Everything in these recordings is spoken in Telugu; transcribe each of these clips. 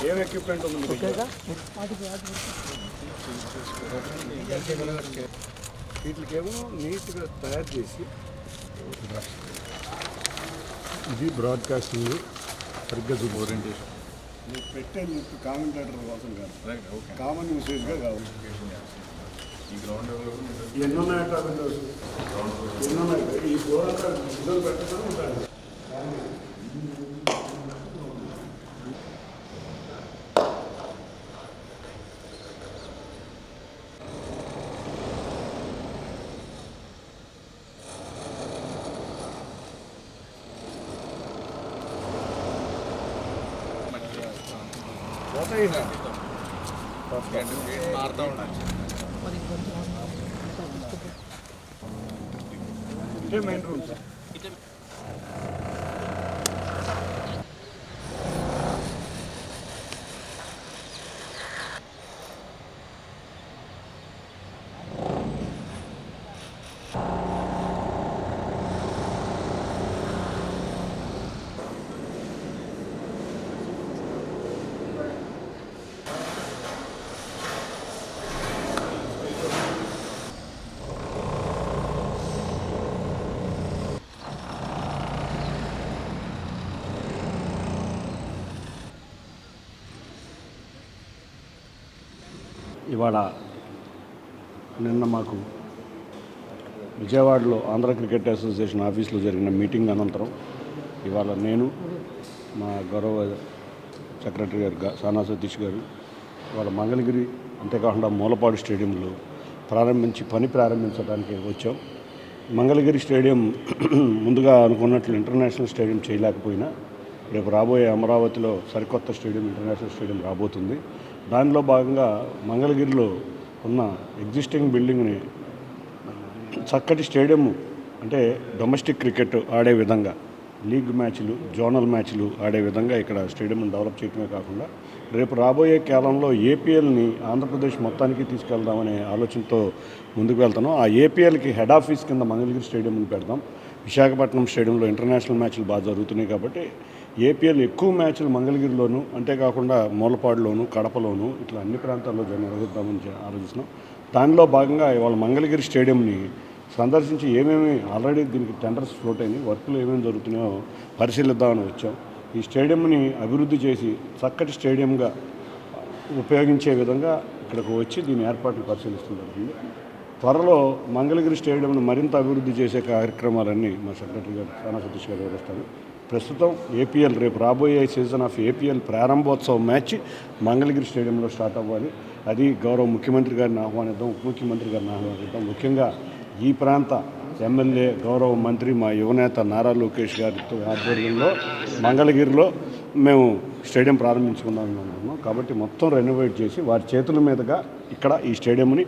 ఏం ఎక్విప్మెంట్ ఉంది వీటికేమో నీట్గా తయారు చేసి ఇది బ్రాడ్కాస్టింగ్ సరిగ్గా చూపు ఓరియంటేషన్ మీరు పెట్టే మీకు కామెంటేటర్ కోసం కాదు, కామన్ యూసేజ్గా కావాలి. ఎన్ని ఉన్నాయంటే ఎన్ని ఉన్నాయి ఈ ఫ్లోర్ అంతా గుడ్డలు పెట్టడం ఉంటాయి. ఇదే మెయిన్ రూమ్ సార్. ఇవాళ నిన్న మాకు విజయవాడలో ఆంధ్ర క్రికెట్ అసోసియేషన్ ఆఫీస్లో జరిగిన మీటింగ్ అనంతరం ఇవాళ నేను మా గౌరవ సెక్రటరీ గారు సానా సతీష్ గారు ఇవాళ మంగళగిరి అంతేకాకుండా మూలపాడు స్టేడియంలో ప్రారంభించడానికి వచ్చాం. మంగళగిరి స్టేడియం ముందుగా అనుకున్నట్లు ఇంటర్నేషనల్ స్టేడియం చేయలేకపోయినా రేపు రాబోయే అమరావతిలో సరికొత్త స్టేడియం ఇంటర్నేషనల్ స్టేడియం రాబోతుంది. దానిలో భాగంగా మంగళగిరిలో ఉన్న ఎగ్జిస్టింగ్ బిల్డింగ్ని చక్కటి స్టేడియం అంటే డొమెస్టిక్ క్రికెట్ ఆడే విధంగా లీగ్ మ్యాచ్లు, జోనల్ మ్యాచ్లు ఆడే విధంగా ఇక్కడ స్టేడియంను డెవలప్ చేయడమే కాకుండా రేపు రాబోయే కాలంలో ఏపీఎల్ని ఆంధ్రప్రదేశ్ మొత్తానికి తీసుకెళ్దామనే ఆలోచనతో ముందుకు వెళ్తాను. ఆ ఏపీఎల్కి హెడ్ ఆఫీస్ కింద మంగళగిరి స్టేడియంని పెడదాం. విశాఖపట్నం స్టేడియంలో ఇంటర్నేషనల్ మ్యాచ్లు బాగా జరుగుతున్నాయి కాబట్టి ఏపీఎల్ ఎక్కువ మ్యాచ్లు మంగళగిరిలోను అంతేకాకుండా మూలపాడులోను, కడపలోను ఇట్లా అన్ని ప్రాంతాల్లో నిర్వహిద్దామని ఆలోచిస్తున్నాం. దానిలో భాగంగా ఇవాళ మంగళగిరి స్టేడియంని సందర్శించి ఏమేమి ఆల్రెడీ దీనికి టెండర్స్ ఫ్లోట్ అయినాయి, వర్క్లు ఏమేమి జరుగుతున్నాయో పరిశీలిద్దామని వచ్చాం. ఈ స్టేడియంని అభివృద్ధి చేసి చక్కటి స్టేడియంగా ఉపయోగించే విధంగా ఇక్కడికి వచ్చి దీని ఏర్పాట్లు పరిశీలిస్తుంది. త్వరలో మంగళగిరి స్టేడియంను మరింత అభివృద్ధి చేసే కార్యక్రమాలన్నీ మా సెక్రటరీ గారు సానా సతీష్ గారు వివరిస్తారు. ప్రస్తుతం ఏపీఎల్ రేపు రాబోయే సీజన్ ఆఫ్ ఏపీఎల్ ప్రారంభోత్సవం మ్యాచ్ మంగళగిరి స్టేడియంలో స్టార్ట్ అవ్వాలి. అది గౌరవ ముఖ్యమంత్రి గారిని ఆహ్వానిద్దాం, ఉప ముఖ్యమంత్రి గారిని ఆహ్వానిద్దాం. ముఖ్యంగా ఈ ప్రాంత ఎమ్మెల్యే గౌరవ మంత్రి మా యువనేత నారా లోకేష్ గారితో ఆధ్వర్యంలో మంగళగిరిలో మేము స్టేడియం ప్రారంభించుకుందాం అనుకుంటున్నాం. కాబట్టి మొత్తం రెనోవేట్ చేసి వారి చేతుల మీదుగా ఇక్కడ ఈ స్టేడియంని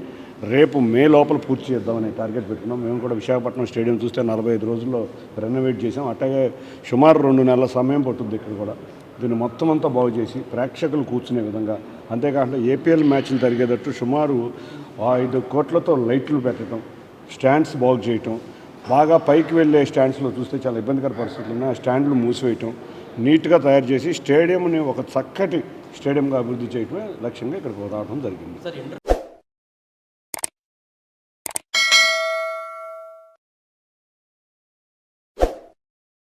రేపు మే లోపల పూర్తి చేద్దామనే టార్గెట్ పెట్టుకున్నాం. మేము కూడా విశాఖపట్నం స్టేడియం చూస్తే 45 రోజుల్లో రెనోవేట్ చేసాం. అట్లాగే సుమారు 2 నెలల సమయం పట్టుద్ది ఇక్కడ కూడా. దీన్ని మొత్తం అంతా బాగు చేసి ప్రేక్షకులు కూర్చునే విధంగా, అంతేకాకుండా ఏపీఎల్ మ్యాచ్లు జరిగేటట్టు సుమారు 5 కోట్లతో లైట్లు పెట్టడం, స్టాండ్స్ బాగు చేయటం, బాగా పైకి వెళ్ళే స్టాండ్స్లో చూస్తే చాలా ఇబ్బందికర పరిస్థితులు ఉన్నాయి. ఆ స్టాండ్లు మూసివేయటం, నీట్గా తయారు చేసి స్టేడియంని ఒక చక్కటి స్టేడియంగా అభివృద్ధి చేయటమే లక్ష్యంగా ఇక్కడికి రావడం జరిగింది.